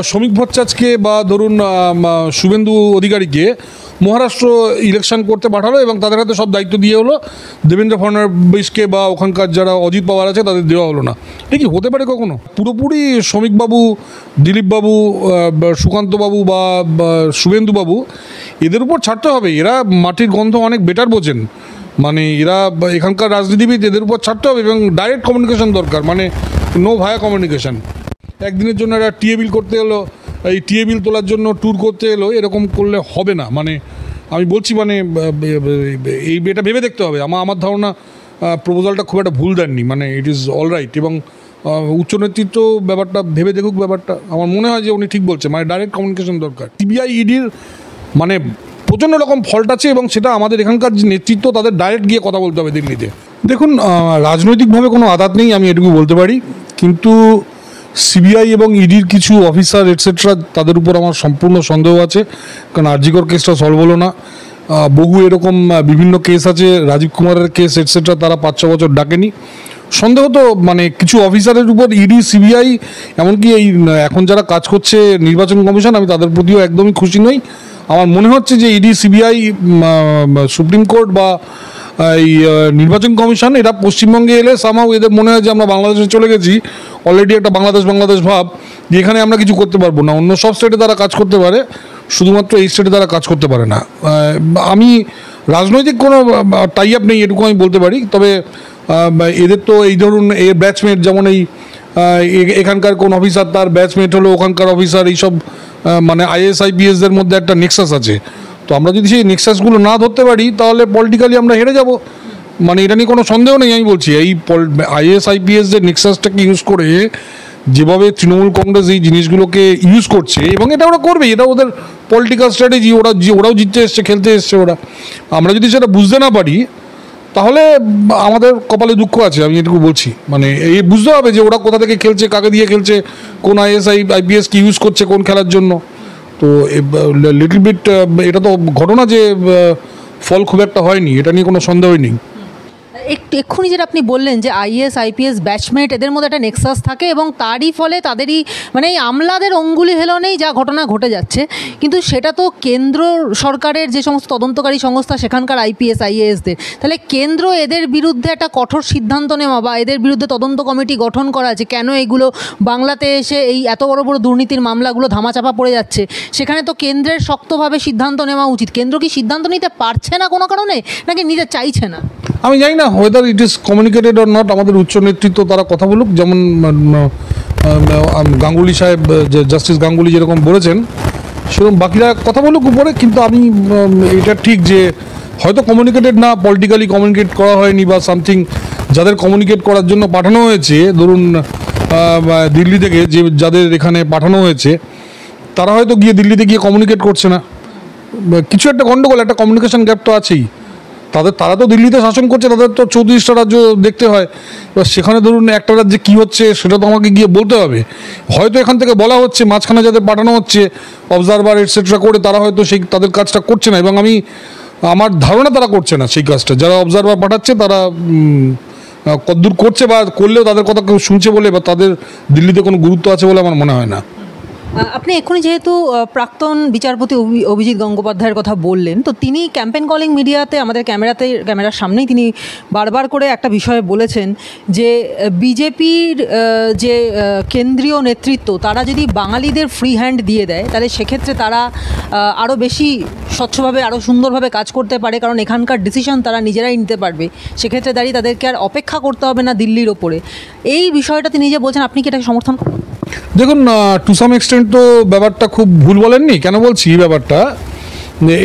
শ্রমিক ভট্টাচার্যকে বা ধরুন শুভেন্দু অধিকারীকে মহারাষ্ট্র ইলেকশন করতে পাঠালো এবং তাদের হাতে সব দায়িত্ব দিয়ে হলো, দেবেন্দ্র ফডনবিসকে বা ওখানকার যারা অজিত পাওয়ার আছে তাদের দেওয়া হলো না। এটা কি হতে পারে কখনো? পুরোপুরি শ্রমিকবাবু, দিলীপবাবু, সুকান্তবাবু বা শুভেন্দুবাবু এদের উপর ছাড়তে হবে। এরা মাটির গন্ধ অনেক বেটার বোঝেন, মানে এরা এখানকার রাজনীতিবিদ, এদের উপর ছাড়তে হবে এবং ডাইরেক্ট কমিউনিকেশন দরকার, মানে নো ভায়া কমিউনিকেশন। একদিনের জন্য একটা টিএ বিল করতে এলো, এই টিএ বিল তোলার জন্য ট্যুর করতে এলো, এরকম করলে হবে না। মানে আমি বলছি, মানে এই এটা ভেবে দেখতে হবে। আমার ধারণা প্রপোজালটা খুব একটা ভুল দেননি, মানে ইট ইজ অল রাইট। এবং উচ্চ নেতৃত্ব ব্যাপারটা ভেবে দেখুক, ব্যাপারটা আমার মনে হয় যে উনি ঠিক বলছে, মানে ডাইরেক্ট কমিউনিকেশন দরকার। সিবিআই ইডির মানে প্রচণ্ড রকম ফল্ট আছে এবং সেটা আমাদের এখানকার যে নেতৃত্ব তাদের ডাইরেক্ট গিয়ে কথা বলতে হবে দিল্লিতে। দেখুন, রাজনৈতিকভাবে কোনো আঘাত নেই, আমি এটুকু বলতে পারি, কিন্তু সিবিআই এবং ইডির কিছু অফিসার এটসেট্রা তাদের উপর আমার সম্পূর্ণ সন্দেহ আছে, কারণ আরজিকর কেসটা সলভ হলো না। বহু এরকম বিভিন্ন কেস আছে, রাজীব কুমারের কেস এটসেট্রা, তারা 5-6 বছর ডাকেনি। সন্দেহ তো মানে কিছু অফিসারের উপর ইডি, সিবিআই, এমনকি এই এখন যারা কাজ করছে নির্বাচন কমিশন, আমি তাদের প্রতিও একদমই খুশি নই। আমার মনে হচ্ছে যে ইডি, সিবিআই, সুপ্রিম কোর্ট বা এই নির্বাচন কমিশন, এরা পশ্চিমবঙ্গে এলে সামহাও এদের মনে হয় যে আমরা বাংলাদেশে চলে গেছি, অলরেডি একটা বাংলাদেশ ভাব, যে এখানে আমরা কিছু করতে পারবো না। অন্য সব স্টেটে তারা কাজ করতে পারে, শুধুমাত্র এই স্টেটে তারা কাজ করতে পারে না। আমি রাজনৈতিক কোনো টাই আপ নেই এটুকু আমি বলতে পারি, তবে এদের তো এই ধরুন এর ব্যাচমেট, যেমন এই এখানকার কোন অফিসার তার ব্যাচমেট হলো ওখানকার অফিসার, এইসব মানে আইএস আইপিএসদের মধ্যে একটা নেক্সাস আছে। তো আমরা যদি সেই নেক্সাসগুলো না ধরতে পারি তাহলে পলিটিক্যালি আমরা হেরে যাব, মানে এটা নিয়ে কোনো সন্দেহ নেই। আমি বলছি এই আইএস আইপিএসদের নেক্সাসটাকে ইউজ করে যেভাবে তৃণমূল কংগ্রেস এই জিনিসগুলোকে ইউজ করছে, এবং এটা ওরা করবে, এটা ওদের পলিটিক্যাল স্ট্র্যাটেজি, ওরাও জিততে এসছে, খেলতে এসছে ওরা। আমরা যদি সেটা বুঝতে না পারি তাহলে আমাদের কপালে দুঃখ আছে, আমি এটুকু বলছি। মানে এই বুঝতে হবে যে ওরা কোথা থেকে খেলছে, কাকে দিয়ে খেলছে, কোন আইপিএস কি ইউজ করছে কোন খেলার জন্য। তো লিটল বিট এটা তো ঘটনা যে ফল খুব একটা হয়নি, এটা নিয়ে কোনো সন্দেহই নেই। এক্ষুনি যেটা আপনি বললেন যে আইএস আইপিএস ব্যাচমেট, এদের মধ্যে একটা নেক্সাস থাকে এবং তারই ফলে তাদেরই মানে এই আমলাদের অঙ্গুলি হেলনেই যা ঘটনা ঘটে যাচ্ছে। কিন্তু সেটা তো কেন্দ্র সরকারের যে সমস্ত তদন্তকারী সংস্থা, সেখানকার আইপিএস আইএএসদের, তাহলে কেন্দ্র এদের বিরুদ্ধে একটা কঠোর সিদ্ধান্ত নেওয়া বা এদের বিরুদ্ধে তদন্ত কমিটি গঠন করা আছে, কেন এগুলো বাংলাতে এসে এই এত বড় বড় দুর্নীতির মামলাগুলো ধামাচাপা পড়ে যাচ্ছে, সেখানে তো কেন্দ্রের শক্তভাবে সিদ্ধান্ত নেওয়া উচিত। কেন্দ্র কি সিদ্ধান্ত নিতে পারছে না কোনো কারণে, নাকি নিতে চাইছে না? আমি জানি না weather it is communicated or not. আমাদের উচ্চ নেতৃত্ব তারা কথা বলুক, যেমন গাঙ্গুলি সাহেব, জাস্টিস গাঙ্গুলি যেরকম বলেছেন সেরকম বাকিরা কথা বলুক উপরে। কিন্তু আমি এটা ঠিক যে হয়তো কমিউনিকেটেড না, পলিটিক্যালি কমিউনিকেট করা হয়নি বা সামথিং। যাদের কমিউনিকেট করার জন্য পাঠানো হয়েছে, ধরুন দিল্লি থেকে যাদের এখানে পাঠানো হয়েছে, তারা হয়তো গিয়ে দিল্লিতে গিয়ে কমিউনিকেট করছে না। কিছু একটা গণ্ডগোল, একটা কমিউনিকেশন গ্যাপ তো আছেই। তারা তো দিল্লিতে শাসন করছে, তাদের তো 34টা রাজ্য দেখতে হয়। এবার সেখানে ধরুন একটা রাজ্যে কী হচ্ছে সেটা তো আমাকে গিয়ে বলতে হবে। হয়তো এখান থেকে বলা হচ্ছে, মাঝখানে যাদের পাঠানো হচ্ছে অবজারভার এটসেট্রা করে, তারা হয়তো সেই তাদের কাজটা করছে না, এবং আমার ধারণা তারা করছে না সেই কাজটা। যারা অবজারভার পাঠাচ্ছে তারা কদ্দূর করছে বা করলেও তাদের কথা কেউ শুনছে বলে বা তাদের দিল্লিতে কোনো গুরুত্ব আছে বলে আমার মনে হয় না। আপনি এক্ষুনি যেহেতু প্রাক্তন বিচারপতি অভিজিৎ গঙ্গোপাধ্যায়ের কথা বললেন, তো তিনি ক্যাম্পেইন কলিং মিডিয়াতে আমাদের ক্যামেরার সামনেই তিনি বারবার করে একটা বিষয়ে বলেছেন যে বিজেপির যে কেন্দ্রীয় নেতৃত্ব, তারা যদি বাঙালিদের ফ্রি হ্যান্ড দিয়ে দেয় তাহলে সেক্ষেত্রে তারা আরও বেশি স্বচ্ছভাবে, আরও সুন্দরভাবে কাজ করতে পারে, কারণ এখানকার ডিসিশন তারা নিজেরাই নিতে পারবে। সেক্ষেত্রে দাঁড়িয়ে তাদেরকে আর অপেক্ষা করতে হবে না দিল্লির ওপরে। এই বিষয়টা তিনি যে বলছেন, আপনি কি এটাকে সমর্থন করেন? দেখুন, টু সাম এক্সটেন্ট তো ব্যাপারটা খুব ভুল বলেননি। কেন বলছি ব্যাপারটা,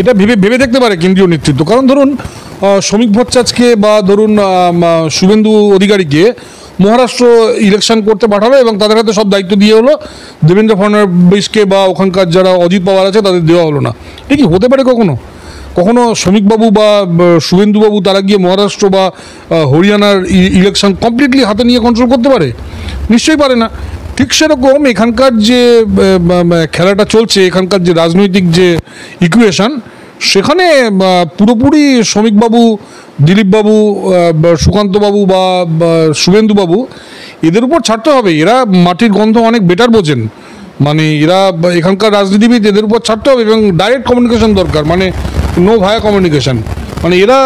এটা ভেবে দেখতে পারে কেন্দ্রীয় নেতৃত্ব। কারণ ধরুন শ্রমিক ভট্টাচার্যকে বা ধরুন শুভেন্দু অধিকারীকে মহারাষ্ট্র ইলেকশন করতে পাঠালো এবং তাদের হাতে সব দায়িত্ব দিয়ে হলো, দেবেন্দ্র ফডনবিসকে বা ওখানকার যারা অজিত পাওয়ার আছে তাদের দেওয়া হলো না। এটা কি হতে পারে কখনো শ্রমিকবাবু বা শুভেন্দুবাবু তারা গিয়ে মহারাষ্ট্র বা হরিয়ানার ইলেকশন কমপ্লিটলি হাতে নিয়ে কন্ট্রোল করতে পারে? নিশ্চয়ই পারে না। ঠিক সেরকম এখানকার যে খেলাটা চলছে, এখানকার যে রাজনৈতিক যে ইকুয়েশন, সেখানে পুরোপুরি শ্রমিকবাবু, দিলীপবাবু, সুকান্তবাবু বা শুভেন্দুবাবু এদের উপর ছাড়তে হবে। এরা মাটির গন্ধ অনেক বেটার বোঝেন, মানে এরা এখানকার রাজনীতিবিদ এদের উপর ছাড়তে হবে এবং ডাইরেক্ট কমিউনিকেশন দরকার, মানে নো ভায়া কমিউনিকেশন। মানে এরা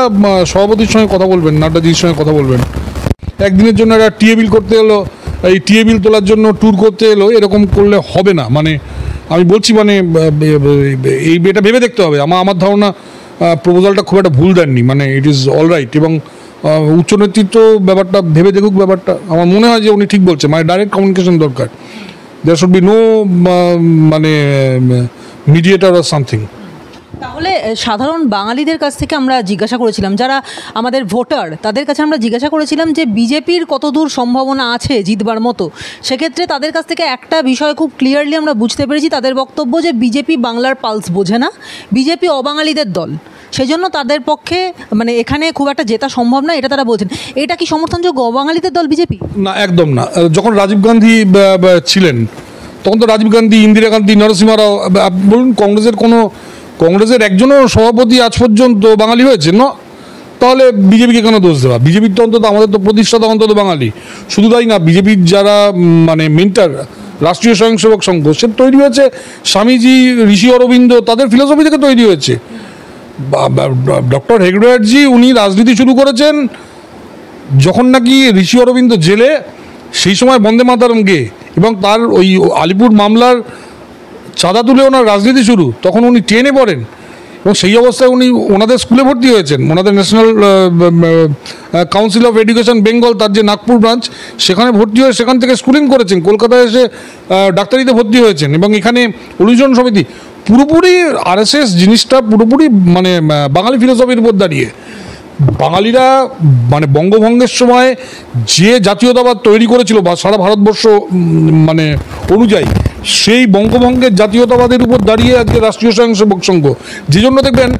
সভাপতির সঙ্গে কথা বলবেন, নাড্ডাজির সঙ্গে কথা বলবেন, একদিনের জন্য এরা টিএ বিল করতে এলো, এই টিএ বিল তোলার জন্য ট্যুর করতে এলো, এরকম করলে হবে না। মানে আমি বলছি মানে এই এটা ভেবে দেখতে হবে। আমার ধারণা প্রপোজালটা খুব একটা ভুল দেননি, মানে ইট ইজ অল রাইট। এবং উচ্চ নেতৃত্ব ব্যাপারটা ভেবে দেখুক, ব্যাপারটা আমার মনে হয় যে উনি ঠিক বলছেন, মানে ডাইরেক্ট কমিউনিকেশন দরকার। দেয়ার শুড বি নো মানে মিডিয়েটার অর সামথিং। তাহলে সাধারণ বাঙালিদের কাছ থেকে আমরা জিজ্ঞাসা করেছিলাম, যারা আমাদের ভোটার তাদের কাছে আমরা জিজ্ঞাসা করেছিলাম যে বিজেপির কতদূর সম্ভাবনা আছে জিতবার মতো। সেক্ষেত্রে তাদের কাছ থেকে একটা বিষয় খুব ক্লিয়ারলি আমরা বুঝতে পেরেছি, তাদের বক্তব্য যে বিজেপি বাংলার পালস বোঝে না, বিজেপি অবাঙালিদের দল, সেই জন্য তাদের পক্ষে মানে এখানে খুব একটা জেতা সম্ভব না, এটা তারা বলছেন। এটা কি সমর্থনযোগ্য অবাঙালিদের দল বিজেপি? না, একদম না। যখন রাজীব গান্ধী ছিলেন তখন তো রাজীব গান্ধী, ইন্দিরা গান্ধী, নরসিংহ রাও, বলুন কংগ্রেসের একজনও সভাপতি আজ পর্যন্ত বাঙালি হয়েছে না? তাহলে বিজেপিকে কেন দোষ দেওয়া? বিজেপির তো অন্তত আমাদের তো প্রতিষ্ঠাতা অন্তত বাঙালি। শুধু তাই না, বিজেপির যারা মানে মেন্টার, রাষ্ট্রীয় স্বয়ংসেবক সংঘ, সে তৈরি হয়েছে স্বামীজি, ঋষি অরবিন্দ, তাদের ফিলোসফি থেকে তৈরি হয়েছে। ডক্টর হেগড়েজি উনি রাজনীতি শুরু করেছেন যখন নাকি ঋষি অরবিন্দ জেলে, সেই সময় বন্দে মাতরম গেয়ে, এবং তার ওই আলিপুর মামলার চাঁদা তুলে ওনার রাজনীতি শুরু, তখন উনি টেনে পড়েন এবং সেই অবস্থায় উনি ওনাদের স্কুলে ভর্তি হয়েছেন। ওনাদের national council of education Bengal, তার যে নাগপুর ব্রাঞ্চ, সেখানে ভর্তি হয়ে সেখান থেকে স্কুলিং করেছেন, কলকাতায় এসে ডাক্তারিতে ভর্তি হয়েছেন। এবং এখানে অনুশীলন সমিতি, পুরোপুরি আরএসএস জিনিসটা পুরোপুরি মানে বাঙালি ফিলোসফির উপর দাঁড়িয়ে। বাঙালিরা মানে বঙ্গভঙ্গের সময় যে জাতীয়তাবাদ তৈরি করেছিল বা সারা ভারতবর্ষ মানে অনুযায়ী, সেই বঙ্গভঙ্গের জাতীয়তাবাদের উপর দাঁড়িয়ে আজকে রাষ্ট্রীয় স্বয়ংসেবক সংঘ। যে জন্য দেখবেন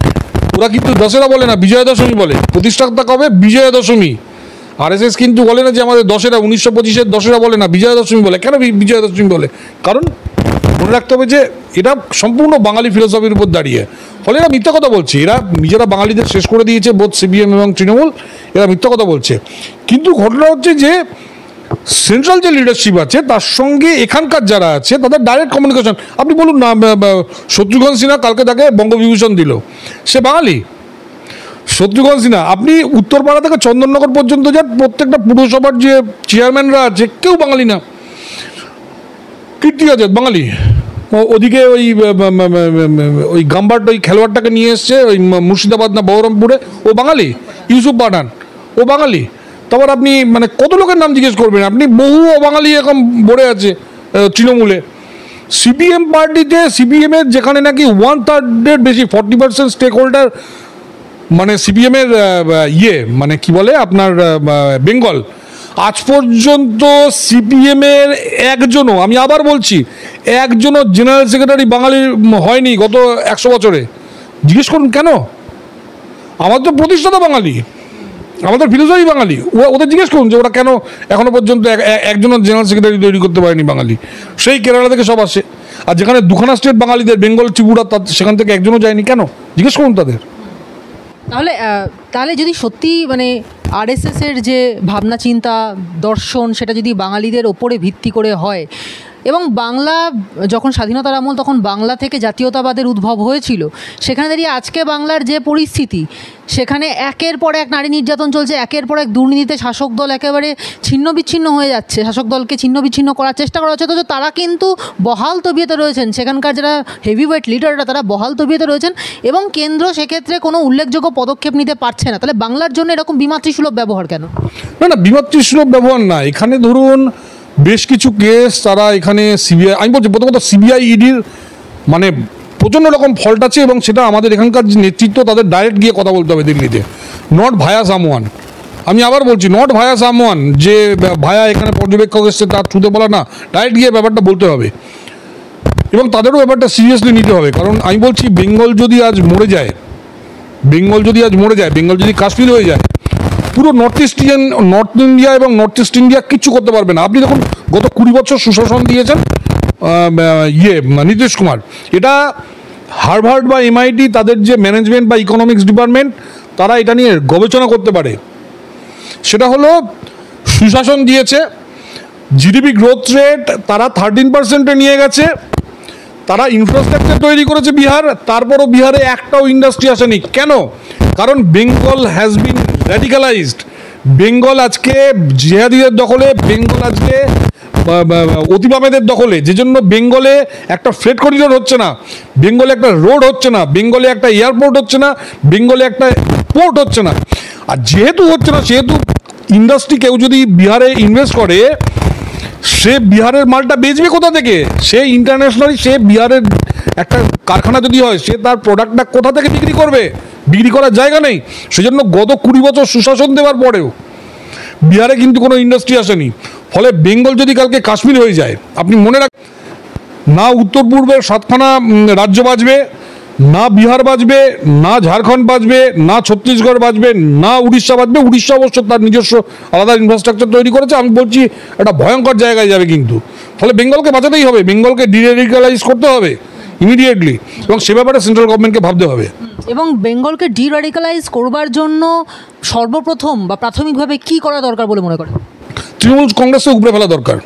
ওরা কিন্তু দশেরা বলে না, বিজয়া দশমী বলে। প্রতিষ্ঠাতা কবে? বিজয়া দশমী। আরএসএস কিন্তু বলে না যে আমাদের দশেরা, 1925-এর দশেরা বলে না, বিজয়া দশমী বলে। কেন বিজয়া দশমী বলে? কারণ মনে রাখতে হবে যে এটা সম্পূর্ণ বাঙালি ফিলোসফির উপর দাঁড়িয়ে। ফলে এরা মিথ্যা কথা বলছে, এরা নিজেরা বাঙালিদের শেষ করে দিয়েছে, বোধ সিপিএম এবং তৃণমূল, এরা মিথ্যা কথা বলছে। কিন্তু ঘটনা হচ্ছে যে সেন্ট্রাল যে লিডারশিপ আছে তার সঙ্গে এখানকার যারা আছে তাদের ডাইরেক্ট কমিউনিকেশন। আপনি বলুন না, শত্রুঘ্ন সিনহা কালকে তাকে বঙ্গবিভূষণ দিল, সে বাঙালি। শত্রুঘ্ন সিনহা, আপনি উত্তরপাড়া থেকে চন্দননগর পর্যন্ত যান, প্রত্যেকটা পুরসভার যে চেয়ারম্যানরা আছে কেউ বাঙালি না। কীর্তি আজাদ বাঙালি, ওদিকে ওই গাম্বার ওই খেলোয়াড়টাকে নিয়ে এসছে ওই মুর্শিদাবাদ না বহরমপুরে, ও বাঙালি। ইউসুফ পাঠান, ও বাঙালি। তারপর আপনি মানে কত লোকের নাম জিজ্ঞেস করবেন, আপনি বহু অবাঙালি এখন ভরে আছে তৃণমূলে। সিপিএম পার্টিতে, সিপিএমের যেখানে নাকি 1/3 বেশি 40% স্টেক হোল্ডার, মানে সিপিএমের মানে কি বলে আপনার বেঙ্গল, আজ পর্যন্ত সিপিএমের একজনও, আমি আবার বলছি, একজনও জেনারেল সেক্রেটারি বাঙালি হয়নি গত 100 বছরে। জিজ্ঞেস করুন কেন? আমাদের তো প্রতিষ্ঠাতা বাঙালি, আমাদের ফিলোসফি বাঙালি। ওদের জিজ্ঞেস করুন যে ওরা কেন এখনো পর্যন্ত একজনও জেনারেল সেক্রেটারি তৈরি করতে পারেনি বাঙালি। সেই কেরালা থেকে সব আসে, আর যেখানে দুখানা স্টেট বাঙালিদের, বেঙ্গল, ত্রিপুরা, সেখান থেকে একজনও যায়নি কেন? জিজ্ঞেস করুন তাদের। তাহলে যদি সত্যি মানে আরএসএসের যে ভাবনা চিন্তা দর্শন সেটা যদি বাঙালিদের ওপরে ভিত্তি করে হয়, এবং বাংলা যখন স্বাধীনতার আমল তখন বাংলা থেকে জাতীয়তাবাদের উদ্ভব হয়েছিল, সেখানে দাঁড়িয়ে আজকে বাংলার যে পরিস্থিতি, সেখানে একের পর এক নারী নির্যাতন চলছে, একের পর এক দুর্নীতিতে শাসক দল একেবারে ছিন্ন বিচ্ছিন্ন হয়ে যাচ্ছে, শাসক দলকে ছিন্ন বিচ্ছিন্ন করার চেষ্টা করা হচ্ছে, তো তারা কিন্তু বহাল তবিয়তে রয়েছেন। সেখানকার যারা হেভিওয়েট লিডাররা তারা বহাল তবিয়তে রয়েছেন, এবং কেন্দ্র সেক্ষেত্রে কোনো উল্লেখযোগ্য পদক্ষেপ নিতে পারছে না। তাহলে বাংলার জন্য এরকম বিমাতৃসুলভ ব্যবহার কেন? না, বিমাতৃসুলভ ব্যবহার না। এখানে ধরুন বেশ কিছু কেস তারা এখানে সিবিআই, আমি বলছি প্রথমত সিবিআই ইডির মানে প্রচণ্ড রকম ফল্ট আছে, এবং সেটা আমাদের এখানকার যে নেতৃত্ব তাদের ডাইরেক্ট গিয়ে কথা বলতে হবে দিল্লিতে, নট ভায়া সামওয়ান। আমি আবার বলছি, নট ভায়া সামওয়ান, যে ভায়া এখানে পর্যবেক্ষক এসছে তার থ্রুতে বলা না, ডাইরেক্ট গিয়ে ব্যাপারটা বলতে হবে, এবং তাদেরও ব্যাপারটা সিরিয়াসলি নিতে হবে। কারণ আমি বলছি, বেঙ্গল যদি আজ মরে যায়, বেঙ্গল যদি কাশ্মীর হয়ে যায়, পুরো নর্থ ইন্ডিয়া এবং নর্থ ইস্ট ইন্ডিয়া কিচ্ছু করতে পারবে না। আপনি দেখুন গত 20 বছর সুশাসন দিয়েছেন নীতিশ কুমার। এটা হার্ভার্ড বা MIT তাদের যে ম্যানেজমেন্ট বা ইকোনমিক্স ডিপার্টমেন্ট, তারা এটা নিয়ে গবেষণা করতে পারে। সেটা হলো সুশাসন দিয়েছে, জিডিপি গ্রোথ রেট তারা 13% নিয়ে গেছে, তারা ইনফ্রাস্ট্রাকচার তৈরি করেছে বিহার, তারপরও বিহারে একটাও ইন্ডাস্ট্রি আসেনি। কেন? কারণ বেঙ্গল হ্যাজ বিন র্যাডিক্যালাইজড। বেঙ্গল আজকে জিহাদিদের দখলে, বেঙ্গল আজকে অতিবামেদের দখলে, যে জন্য বেঙ্গলে একটা ফ্রেট করিডোর হচ্ছে না, বেঙ্গলে একটা রোড হচ্ছে না, বেঙ্গলে একটা এয়ারপোর্ট হচ্ছে না, বেঙ্গলে একটা পোর্ট হচ্ছে না। আর যেহেতু হচ্ছে না, সেহেতু ইন্ডাস্ট্রি কেউ যদি বিহারে ইনভেস্ট করে, সে বিহারের মালটা বেচবে কোথা থেকে? সে ইন্টারন্যাশনালি, সে বিহারের একটা কারখানা যদি হয়, সে তার প্রোডাক্টটা কোথা থেকে বিক্রি করবে? বিক্রি করার জায়গা নেই। সেজন্য গত 20 বছর সুশাসন দেওয়ার পরেও বিহারে কিন্তু কোনো ইন্ডাস্ট্রি আসেনি। ফলে বেঙ্গল যদি কালকে কাশ্মীর হয়ে যায়, আপনি মনে রাখ, না উত্তর পূর্বের 7খানা রাজ্য বাঁচবে, না বিহার বাঁচবে, না ঝাড়খণ্ড বাঁচবে, না ছত্তিশগড় বাঁচবে, না উড়িষ্যা বাঁচবে। উড়িষ্যা অবশ্য তার নিজস্ব আলাদা ইনফ্রাস্ট্রাকচার তৈরি করেছে, আমি বলছি একটা ভয়ঙ্কর জায়গায় যাবে কিন্তু। ফলে বেঙ্গলকে বাঁচাতেই হবে, বেঙ্গলকে ডিরেডিক্যালাইজ করতে হবে ইমিডিয়েটলি, এবং সে ব্যাপারে সেন্ট্রাল গভর্নমেন্টকে ভাবতে হবে। এবং বেঙ্গলকে ডিরাডিক্যালাইজ করবার জন্য সর্বপ্রথম বা প্রাথমিকভাবে কি করা দরকার বলে মনে করেন? তৃণমূল কংগ্রেসকে উপড়ে ফেলা দরকার,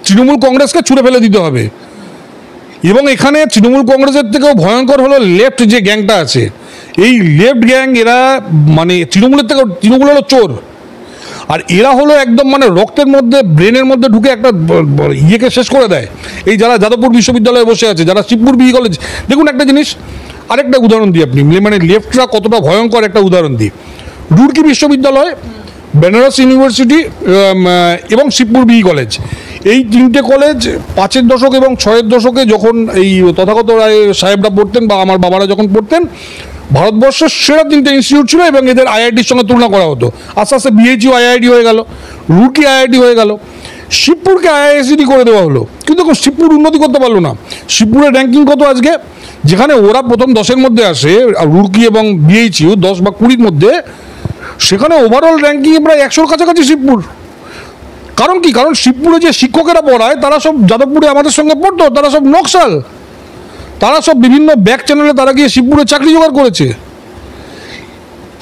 তৃণমূল কংগ্রেসকে ছুঁড়ে ফেলে দিতে হবে। এবং এখানে তৃণমূল কংগ্রেসের থেকেও ভয়ঙ্কর হলো লেফট যে গ্যাংটা আছে, এই লেফট গ্যাং, এরা মানে তৃণমূলের থেকেও, তৃণমূল হলো চোর, আর এরা হলো একদম মানে রক্তের মধ্যে, ব্রেনের মধ্যে ঢুকে একটা ইয়েকে শেষ করে দেয়। এই যারা যাদবপুর বিশ্ববিদ্যালয়ে বসে আছে, যারা শিবপুর বিই কলেজ, দেখুন একটা জিনিস, আরেকটা উদাহরণ দিই, আপনি মানে লেফটরা কতটা ভয়ঙ্কর একটা উদাহরণ দিই। রুড়কি বিশ্ববিদ্যালয়, বেনারস ইউনিভার্সিটি এবং শিবপুর বিই কলেজ, এই 3টে কলেজ 5-এর দশক এবং 6-এর দশকে যখন এই তথাগত রায় সাহেবরা পড়তেন বা আমার বাবারা যখন পড়তেন, ভারতবর্ষের সেরা 3টে ইনস্টিটিউট ছিল এবং এদের আইআইটির সঙ্গে তুলনা করা হতো। আস্তে আস্তে বিএইচইউ আইআইটি হয়ে গেল, রুড়কি আইআইটি হয়ে গেল, শিবপুরকে আইআইএসসিটি করে দেওয়া হলো। কিন্তু দেখুন শিবপুর উন্নতি করতে পারলো না। শিবপুরের র্যাঙ্কিং কত আজকে? যেখানে ওরা প্রথম 10-এর মধ্যে আসে, রুড়কি এবং বিএইচইউ 10 বা 20-র মধ্যে, সেখানে ওভারঅল র্যাঙ্কিংয়ে প্রায় 100-র কাছাকাছি শিবপুর। কারণ কি? কারণ শিবপুরে যে শিক্ষকেরা পড়ায় তারা সব যাদবপুরে আমাদের সঙ্গে পড়তো, তারা সব নকশাল, তারা সব বিভিন্ন ব্যাক চ্যানেলে তারা গিয়ে শিবপুরে চাকরি জোগাড় করেছে।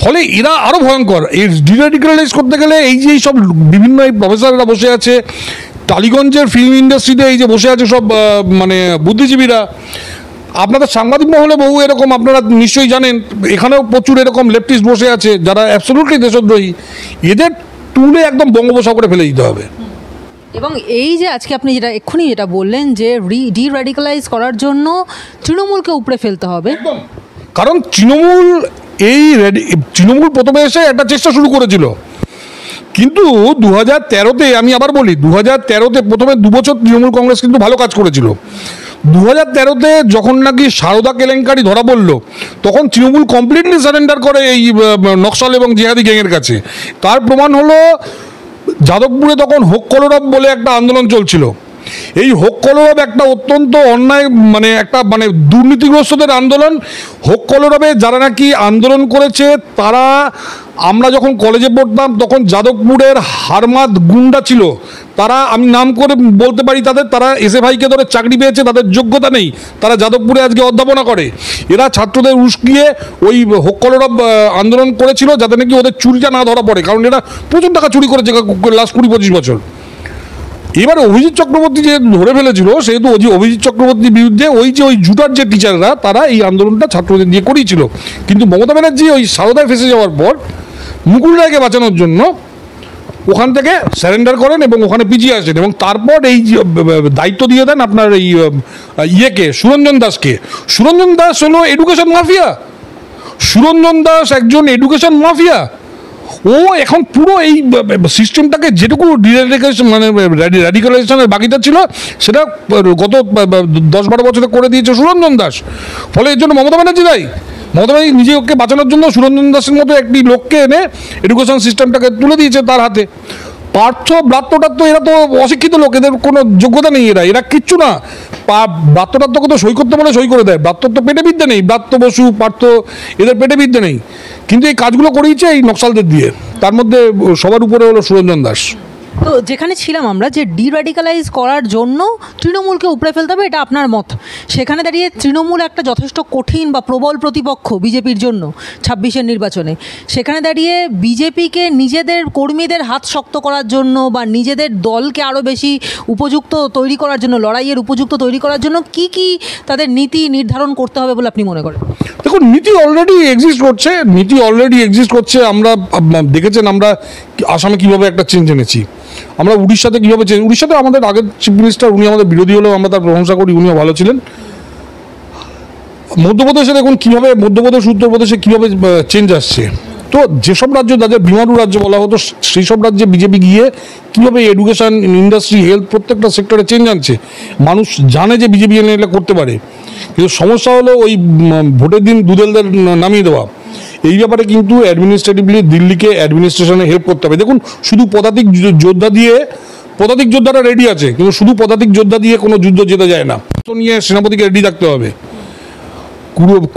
ফলে এরা আরও ভয়ঙ্কর। এই ডিরেডিক্যালাইজ করতে গেলে এই যে সব বিভিন্ন এই প্রফেসররা বসে আছে, টালিগঞ্জের ফিল্ম ইন্ডাস্ট্রিতে এই যে বসে আছে সব মানে বুদ্ধিজীবীরা, আপনাদের সাংবাদিক মহলে বহু এরকম, আপনারা নিশ্চয়ই জানেন, এখানেও প্রচুর এরকম লেফটিস্ট বসে আছে যারা অ্যাবসলিউটলি দেশদ্রোহী। এদের তুলে একদম বঙ্গোপসাগরে ফেলে দিতে হবে। এবং এই যে আজকে আপনি এক্ষুনি যেটা বললেন যে ডিরাডিক্যালাইজ করার জন্য তৃণমূলকে উপড়ে ফেলতে হবে, কারণ তৃণমূল প্রথমে এসে একটা চেষ্টা শুরু করেছিল, কিন্তু 2013-তে, আমি আবার বলি 2013-তে প্রথমে 2 বছর তৃণমূল কংগ্রেস কিন্তু ভালো কাজ করেছিল। 2013-তে যখন নাকি সারদা কেলেঙ্কারি ধরা পড়ল, তখন তৃণমূল কমপ্লিটলি সারেন্ডার করে এই নকশাল এবং জিহাদি গ্যাংয়ের কাছে। তার প্রমাণ হলো যাদবপুরে তখন হোক কলরব বলে একটা আন্দোলন চলছিল। এই হোক কলরব একটা অত্যন্ত অন্যায়, মানে একটা মানে দুর্নীতিগ্রস্তদের আন্দোলন। হোক কলরবে যারা নাকি আন্দোলন করেছে তারা, আমরা যখন কলেজে পড়তাম তখন যাদবপুরের হারমাদ গুন্ডা ছিল তারা, আমি নাম করে বলতে পারি তাদের, তারা এসএফআইকে ধরে চাকরি পেয়েছে, তাদের যোগ্যতা নেই, তারা যাদবপুরে আজকে অধ্যাপনা করে। এরা ছাত্রদের উস্কিয়ে ওই হোক কলরব আন্দোলন করেছিল যাতে নাকি ওদের চুরিটা না ধরা পড়ে, কারণ এরা প্রচুর টাকা চুরি করেছে লাস্ট 20-25 বছর। এবারে অভিজিৎ চক্রবর্তী যে ধরে ফেলেছিল, সেহেতু অভিজিৎ চক্রবর্তীর বিরুদ্ধে ওই জুটার যে টিচাররা, তারা এই আন্দোলনটা ছাত্রদের দিয়ে করিয়েছিল। কিন্তু মমতা ব্যানার্জি ওই সারদায় ফেসে যাওয়ার পর মুকুল রায়কে বাঁচানোর জন্য ওখান থেকে স্যারেন্ডার করেন এবং ওখানে পিছিয়ে আসেন, এবং তারপর এই দায়িত্ব দিয়ে দেন আপনার এই ইয়েকে, সুরঞ্জন দাসকে। সুরঞ্জন দাস হলো এডুকেশন মাফিয়া, সুরঞ্জন দাস একজন এডুকেশন মাফিয়া। ও এখন পুরো এই সিস্টেমটাকে যেটুকু র্যাডিক্যালাইজেশনের বাকিটা ছিল সেটা গত 10-12 বছরে করে দিয়েছে সুরঞ্জন দাস। ফলে এর জন্য মমতা ব্যানার্জি দায়ী। মমতা ব্যানার্জি নিজেকে বাঁচানোর জন্য সুরঞ্জন দাসের মতো একটি লোককে এনে এডুকেশন সিস্টেমটাকে তুলে দিয়েছে তার হাতে। পার্থ ব্রাত্যটাত্য, এরা তো অশিক্ষিত লোক, এদের কোনো যোগ্যতা নেই, এরা কিচ্ছু না। ব্রাত্যটাত্যকে তো সই করতে বলে সই করে দেয়, ব্রাত্যর তো পেটে বিদ্যে নেই, ব্রাত্য বসু পার্থ এদের পেটে বিদ্যে নেই, কিন্তু এই কাজগুলো করিয়েছে এই নকশালদের দিয়ে, তার মধ্যে সবার উপরে হলো সুরঞ্জন দাস। তো যেখানে ছিলাম আমরা, যে ডিরাডিক্যালাইজ করার জন্য তৃণমূলকে উপড়ে ফেলতে হবে, এটা আপনার মত। সেখানে দাঁড়িয়ে তৃণমূল একটা যথেষ্ট কঠিন বা প্রবল প্রতিপক্ষ বিজেপির জন্য 26-এর নির্বাচনে। সেখানে দাঁড়িয়ে বিজেপিকে নিজেদের কর্মীদের হাত শক্ত করার জন্য বা নিজেদের দলকে আরও বেশি উপযুক্ত তৈরি করার জন্য, লড়াইয়ের উপযুক্ত তৈরি করার জন্য কি কি তাদের নীতি নির্ধারণ করতে হবে বলে আপনি মনে করেন? দেখুন, নীতি অলরেডি এক্সিস্ট করছে। আমরা দেখেছেন আমরা আসামে কীভাবে একটা চেঞ্জ এনেছি, আমরা উড়িষ্যাতে কীভাবে চেঞ্জ, উড়িষ্যাতে আমাদের আগের চিফ মিনিস্টার, উনি আমাদের বিরোধী হলেও আমরা তার প্রশংসা করি, উনিও ভালো ছিলেন। মধ্যপ্রদেশে দেখুন কীভাবে, মধ্যপ্রদেশ উত্তরপ্রদেশে কীভাবে চেঞ্জ আসছে। তো যেসব রাজ্য, যাদের বিমারু রাজ্য বলা হতো, সেই সব রাজ্যে বিজেপি গিয়ে কীভাবে এডুকেশন, ইন্ডাস্ট্রি, হেলথ প্রত্যেকটা সেক্টরে চেঞ্জ আনছে। মানুষ জানে যে বিজেপি এনে এটা করতে পারে, কিন্তু সমস্যা হলো ওই ভোটের দিন দুদেলদের নামিয়ে দেওয়া। এই ব্যাপারে কিন্তু অ্যাডমিনিস্ট্রেটিভলি দিল্লিকে অ্যাডমিনিস্ট্রেশনে হেল্প করতে হবে। দেখুন, শুধু পদাতিক যোদ্ধারা রেডি আছে, কিন্তু শুধু পদাতিক যোদ্ধা দিয়ে কোনো যুদ্ধ জেতা যায় না। তো নিয়ে সেনাপতিকে রেডি থাকতে হবে।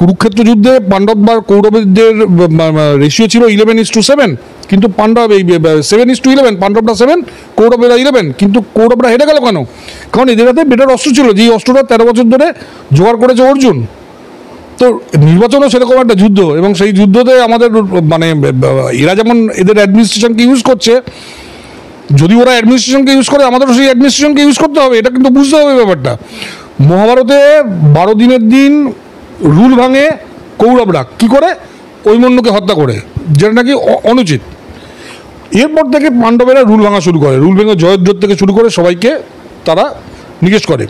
কুরুক্ষেত্র যুদ্ধে পাণ্ডববার কৌরবদের রেশিও ছিল 11:7, কিন্তু পাণ্ডব এই 7:11, পাণ্ডবরা 7, কৌরবেরা 11, কিন্তু কৌরবরা হেরে গেল কেন? কারণ এদের হাতে বেটার অস্ত্র ছিল, যেই অস্ত্রটা 13 বছর ধরে জোগাড় করেছে অর্জুন। তো নির্বাচনও সেরকম একটা যুদ্ধ, এবং সেই যুদ্ধতে আমাদের মানে এরা যেমন এদের অ্যাডমিনিস্ট্রেশনকে ইউজ করছে, যদি ওরা অ্যাডমিনিস্ট্রেশনকে ইউজ করে, আমাদেরও সেই অ্যাডমিনিস্ট্রেশনকে ইউজ করতে হবে। এটা কিন্তু বুঝতে হবে ব্যাপারটা। মহাভারতে 12 দিনের দিন রুল ভাঙে কৌরবরা, কি করে? ঐমন্যকে হত্যা করে, যেটা নাকি অনুচিত। এরপর থেকে পাণ্ডবেরা রুল ভাঙা শুরু করে, রুল ভেঙে জয়দ্রথ থেকে শুরু করে সবাইকে তারা নিকেশ করে।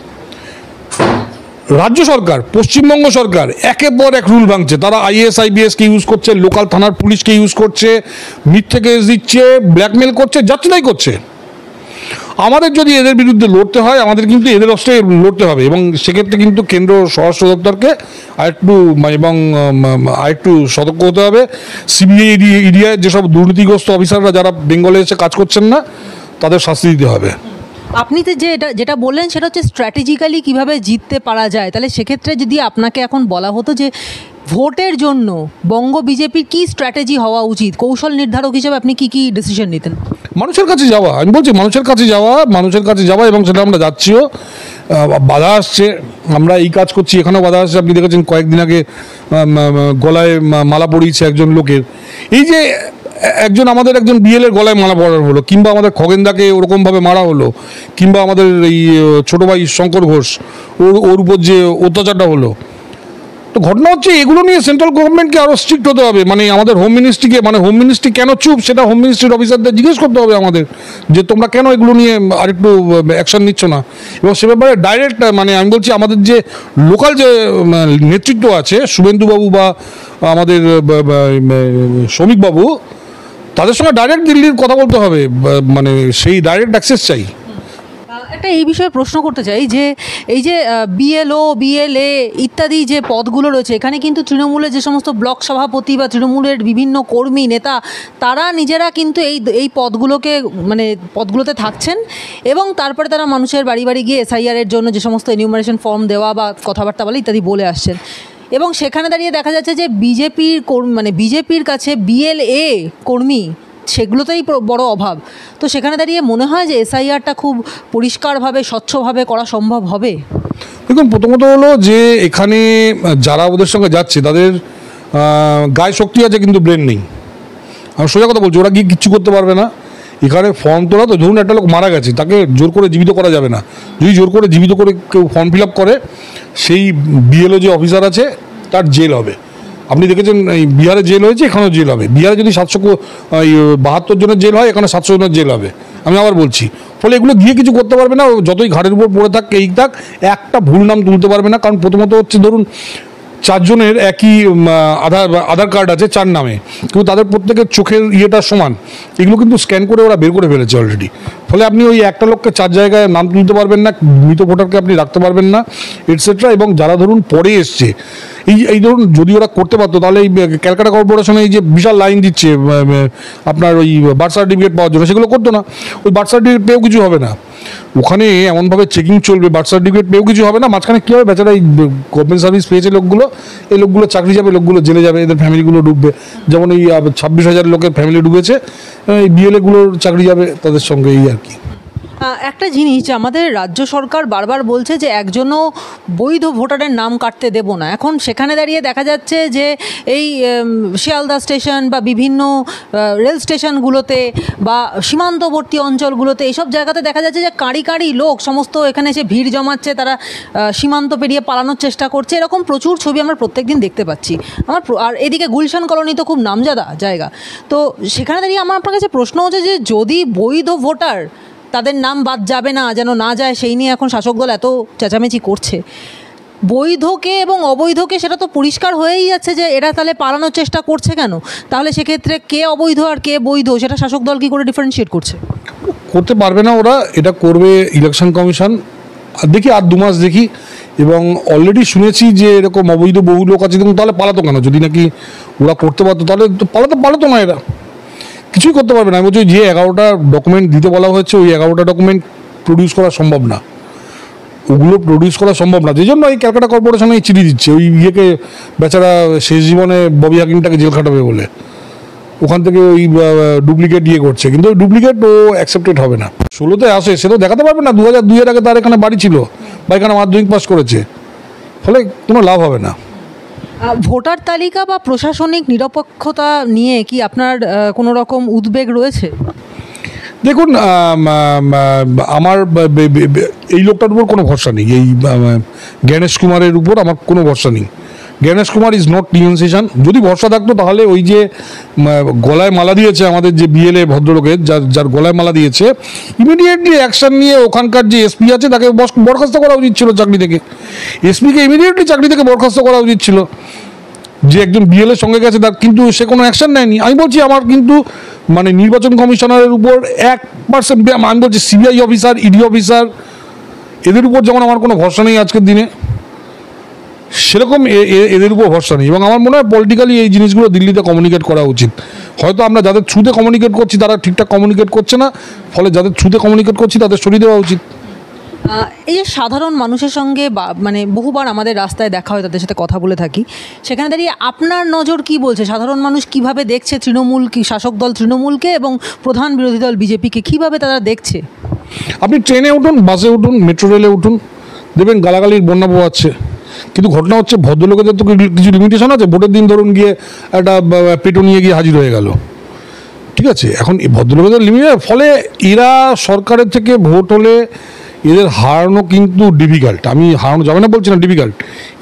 রাজ্য সরকার, পশ্চিমবঙ্গ সরকার একের পর এক রুল ভাঙছে। তারা IAS IPSকে ইউজ করছে, লোকাল থানার পুলিশকে ইউজ করছে, মিথ্যে কেস দিচ্ছে, ব্ল্যাকমেল করছে, যাচ্ছে তাই করছে। আমাদের যদি এদের বিরুদ্ধে লড়তে হয়, আমাদের কিন্তু এদের অস্ত্রে লড়তে হবে, এবং সেক্ষেত্রে কিন্তু কেন্দ্র স্বরাষ্ট্র দপ্তরকে আরেকটু সতর্ক হতে হবে। CBI এরিয়ায় যেসব দুর্নীতিগ্রস্ত অফিসাররা যারা বেঙ্গলে এসে কাজ করছেন না, তাদের শাস্তি দিতে হবে। আপনি তো যেটা বললেন সেটা হচ্ছে স্ট্র্যাটেজিক্যালি কীভাবে জিততে পারা যায়। তাহলে সেক্ষেত্রে যদি আপনাকে এখন বলা হতো যে ভোটের জন্য বঙ্গ বিজেপির কী স্ট্র্যাটেজি হওয়া উচিত, কৌশল নির্ধারক হিসেবে আপনি কী ডিসিশন নিতেন? মানুষের কাছে যাওয়া, আমি বলছি মানুষের কাছে যাওয়া, এবং সেটা আমরা যাচ্ছিও। বাধা আসছে, আমরা এই কাজ করছি, এখানেও বাধা আসছে। আপনি দেখেছেন কয়েকদিন আগে গলায় মালা পরিয়েছে একজন লোকের। এই যে আমাদের একজন BL-এর গলায় মালা পরানো হলো, কিংবা আমাদের খগেনদাকে ওরকমভাবে মারা হলো, কিংবা আমাদের এই ছোটো ভাই শঙ্কর ঘোষ, ওর উপর যে অত্যাচারটা হলো। তো ঘটনা হচ্ছে, এগুলো নিয়ে সেন্ট্রাল গভর্নমেন্টকে আরও স্ট্রিক্ট হতে হবে। মানে আমাদের হোম মিনিস্ট্রি কেন চুপ, সেটা হোম মিনিস্ট্রির অফিসারদের জিজ্ঞেস করতে হবে আমাদের, যে তোমরা কেন এগুলো নিয়ে আরেকটু অ্যাকশন নিচ্ছ না। এবং সে ব্যাপারে ডাইরেক্ট, মানে আমি বলছি আমাদের যে লোকাল যে নেতৃত্ব আছে, শুভেন্দুবাবু বা আমাদের শ্রমিকবাবু, তাদের সঙ্গে ডাইরেক্ট দিল্লির কথা বলতে হবে, মানে সেই ডাইরেক্ট অ্যাক্সেস চাই। একটা এই বিষয়ে প্রশ্ন করতে চাই যে এই যে BLO BLA ইত্যাদি যে পদগুলো রয়েছে, এখানে কিন্তু তৃণমূলের যে সমস্ত ব্লক সভাপতি বা তৃণমূলের বিভিন্ন কর্মী নেতা, তারা নিজেরা কিন্তু এই পদগুলোতে থাকছেন, এবং তারপরে তারা মানুষের বাড়ি বাড়ি গিয়ে SIR-এর জন্য যে সমস্ত এনিউমারেশন ফর্ম দেওয়া বা কথাবার্তা বলে ইত্যাদি বলে আসছেন। এবং সেখানে দাঁড়িয়ে দেখা যাচ্ছে যে বিজেপির কাছে BLA কর্মী সেগুলোতেই বড় অভাব। তো সেখানে দাঁড়িয়ে মনে হয় যে SIR-টা খুব পরিষ্কারভাবে, স্বচ্ছভাবে করা সম্ভব হবে। দেখুন, প্রথমত হলো যে এখানে যারা ওদের সঙ্গে যাচ্ছে তাদের গায়ে শক্তি আছে, কিন্তু ব্রেন নেই। আমি সোজা কথা বলছি, ওরা গিয়ে কিচ্ছু করতে পারবে না। এখানে ফর্ম তোলা, তো ধরুন একটা লোক মারা গেছে, তাকে জোর করে জীবিত করা যাবে না। যদি জোর করে জীবিত করে কেউ ফর্ম ফিল আপ করে, সেই BLO যে অফিসার আছে তার জেল হবে। আপনি দেখেছেন এই বিহারে জেল হয়েছে, এখানেও জেল হবে। বিহারে যদি 772 জনের জেল হয়, এখানে 700 জনের জেল হবে। আমি আবার বলছি, ফলে এগুলো গিয়ে কিছু করতে পারবে না। যতই ঘাড়ের উপর পড়ে থাক, একটা ভুল নাম তুলতে পারবে না। কারণ প্রথমত হচ্ছে, ধরুন 4 জনের একই আধার কার্ড আছে 4 নামে, কিন্তু তাদের প্রত্যেকের চোখের ইয়েটা সমান। এগুলো কিন্তু স্ক্যান করে ওরা বের করে ফেলেছে অলরেডি। ফলে আপনি ওই একটা লোককে 4 জায়গায় নাম তুলতে পারবেন না, মৃত ভোটারকে আপনি রাখতে পারবেন না, এটসেট্রা। এবং যারা ধরুন পরে এসছে, এই ধরুন যদি ওরা করতে পারতো, তাহলে এই ক্যালকাটা কর্পোরেশনে এই যে বিশাল লাইন দিচ্ছে আপনার ওই বার্থ সার্টিফিকেট পাওয়ার জন্য, সেগুলো করতো না। ওই বার্থ সার্টিফিকেট পেয়েও কিছু হবে না। ওখানে এমনভাবে চেকিং চলবে, বার্থ সার্টিফিকেট পেয়েও কিছু হবে না, মাঝখানে কী হবে, বেচারা এই গভর্নমেন্ট সার্ভিস পেয়েছে লোকগুলো, এই লোকগুলো চাকরি যাবে, লোকগুলো জেলে যাবে, এদের ফ্যামিলিগুলো ডুববে। যেমন এই 26,000 লোকের ফ্যামিলি ডুবেছে, এই বিএলএগুলোর চাকরি যাবে তাদের সঙ্গে, এই আর কি। একটা জিনিস যে আমাদের রাজ্য সরকার বারবার বলছে যে একজনও বৈধ ভোটারের নাম কাটতে দেব না। এখন সেখানে দাঁড়িয়ে দেখা যাচ্ছে যে এই শিয়ালদা স্টেশন বা বিভিন্ন রেল স্টেশনগুলোতে বা সীমান্তবর্তী অঞ্চলগুলোতে এইসব জায়গাতে দেখা যাচ্ছে যে কাঁড়ি কাঁড়ি লোক সমস্ত এখানে এসে ভিড় জমাচ্ছে, তারা সীমান্ত পেরিয়ে পালানোর চেষ্টা করছে, এরকম প্রচুর ছবি আমরা প্রত্যেকদিন দেখতে পাচ্ছি। আর এদিকে গুলশান কলোনি তো খুব নামজাদা জায়গা। তো সেখানে দাঁড়িয়ে আমার আপনার কাছে প্রশ্ন হচ্ছে যে যদি বৈধ ভোটার তাদের নাম বাদ যাবে না, যেন না যায়, সেই নিয়ে এখন শাসক দল এত চেঁচামেচি করছে। বৈধকে এবং অবৈধকে সেটা তো পরিষ্কার হয়েই যাচ্ছে যে এরা তাহলে পালানোর চেষ্টা করছে কেন? তাহলে সেক্ষেত্রে কে অবৈধ আর কে বৈধ সেটা শাসক দল কী করে ডিফারেন্সিয়েট করছে? করতে পারবে না ওরা, এটা করবে ইলেকশন কমিশন। আর দেখি আর 2 মাস দেখি, এবং অলরেডি শুনেছি যে এরকম অবৈধ বহু লোক আছে, কিন্তু তাহলে পালাতো কেন? যদি নাকি ওরা করতে পারতো তাহলে তো পালাতো না, এরা কিছুই করতে পারবে না। আমি বলছি যে 11টা ডকুমেন্ট দিতে বলা হয়েছে, ওই 11টা ডকুমেন্ট প্রডিউস করা সম্ভব না, ওগুলো প্রডিউস করা সম্ভব না। যে জন্য এই ক্যালকাটা কর্পোরেশন এই চিঠি দিচ্ছে, ওই ইয়েকে বেচারা শেষ জীবনে ববি হাকিমটাকে জেল খাটাবে বলে ওখান থেকে ওই ডুপ্লিকেট ইয়ে করছে, কিন্তু ওই ডুপ্লিকেট ও অ্যাকসেপ্টেড হবে না। 16তে আসে, সে তো দেখাতে পারবে না 2002 আগে তার এখানে বাড়ি ছিল বা এখানে মাধ্যমিক পাস করেছে, ফলে কোনো লাভ হবে না। ভোটার তালিকা বা প্রশাসনিক নিরপেক্ষতা নিয়ে কি আপনার কোনো রকম উদ্বেগ রয়েছে? দেখুন, আমার এই লোকটার উপর কোনো ভরসা নেই, এই জ্ঞানেশ কুমারের উপর আমার কোনো ভরসা নেই। Gyanesh Kumar is not denunciation. যদি ভরসা থাকতো তাহলে ওই যে গলায় মালা দিয়েছে আমাদের যে বিএলএ ভদ্রলোকের, যার গলায় মালা দিয়েছে, ইমিডিয়েটলি অ্যাকশন নিয়ে ওখানকার যে এসপি আছে তাকে বরখাস্ত করা উচিত ছিল চাকরি থেকে। এসপিকে ইমিডিয়েটলি চাকরি থেকে বরখাস্ত করা উচিত ছিল, যে একজন বিএলএর সঙ্গে গেছে তার, কিন্তু সে কোনো অ্যাকশন নেয়নি। আমি বলছি আমার কিন্তু মানে নির্বাচন কমিশনারের উপর 1%, আমি বলছি সিবিআই অফিসার, ইডি অফিসার, এদের উপর যেমন আমার কোনো ভরসা নেই আজকের দিনে, সেরকম এদের উপর ভরসা নেই। এবং আমার মনে হয় পলিটিক্যালি এই জিনিসগুলো দিল্লিতে কমিউনিকেট করা উচিত। হয়তো আমরা যাদের থ্রুতে কমিউনিকেট করছি তারা ঠিকঠাক কমিউনিকেট করছে না, ফলে যাদের থ্রুতে কমিউনিকেট করছি তাদের সরিয়ে দেওয়া উচিত। এই যে সাধারণ মানুষের সঙ্গে মানে বহুবার আমাদের রাস্তায় দেখা হয়, তাদের সাথে কথা বলে থাকি, সেখানে দাঁড়িয়ে আপনার নজর কি বলছে? সাধারণ মানুষ কিভাবে দেখছে তৃণমূল, কি শাসক দল তৃণমূলকে এবং প্রধান বিরোধী দল বিজেপিকে কীভাবে তারা দেখছে? আপনি ট্রেনে উঠুন, বাসে উঠুন, মেট্রো রেলে উঠুন, দেখবেন গালাগালির বন্যা পোয়াচ্ছে। কিন্তু ঘটনা হচ্ছে ভদ্রলোকেদের তো কিছু লিমিটেশন আছে। ভোটের দিন ধরুন গিয়ে একটা পেটো নিয়ে গিয়ে হাজির হয়ে গেল, ঠিক আছে। এখন এই ভদ্রলোকেদের লিমিটের ফলে এরা সরকারের থেকে ভোট হলে এদের হারানো কিন্তু ডিফিকাল্ট। আমি হারানো যাবে না বলছি না, ডিফিকাল্ট।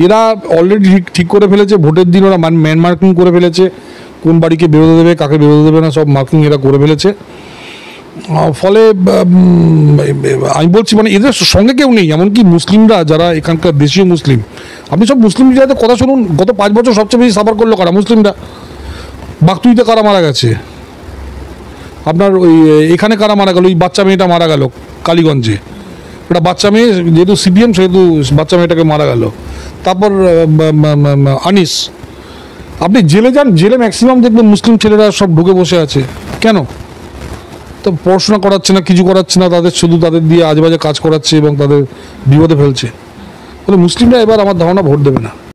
এরা অলরেডি ঠিক করে ফেলেছে, ভোটের দিন ওরা ম্যান মার্কিং করে ফেলেছে, কোন বাড়িকে বেরোতে দেবে, কাকে বেরোতে দেবে না, সব মার্কিং এরা করে ফেলেছে। ফলে আমি বলছি মানে এদের সঙ্গে কেউ নেই। এমনকি মুসলিমরা যারা এখানকার দেশীয় মুসলিম, আপনি সব মুসলিম যাদের কথা শুনুন, গত 5 বছর সবচেয়ে বেশি সাফার করলো কারা? মুসলিমরা। বাগতুইতে কারা মারা গেছে, আপনার ওই এখানে কারা মারা গেল, ওই বাচ্চা মেয়েটা মারা গেল কালীগঞ্জে, একটা বাচ্চা মেয়ে, যেহেতু সিপিএম সেহেতু বাচ্চা মেয়েটাকে মারা গেল। তারপর আনিস, আপনি জেলে যান, জেলে ম্যাক্সিমাম দেখবেন মুসলিম ছেলেরা সব ঢুকে বসে আছে। কেন? তো পড়াশোনা করাচ্ছে না, কিছু করাচ্ছে না, তাদের শুধু তাদের দিয়ে আজেবাজে কাজ করাচ্ছে এবং তাদের বিপদে ফেলছে। ফলে মুসলিমরা এবার আমার ধারণা ভোট দেবে না।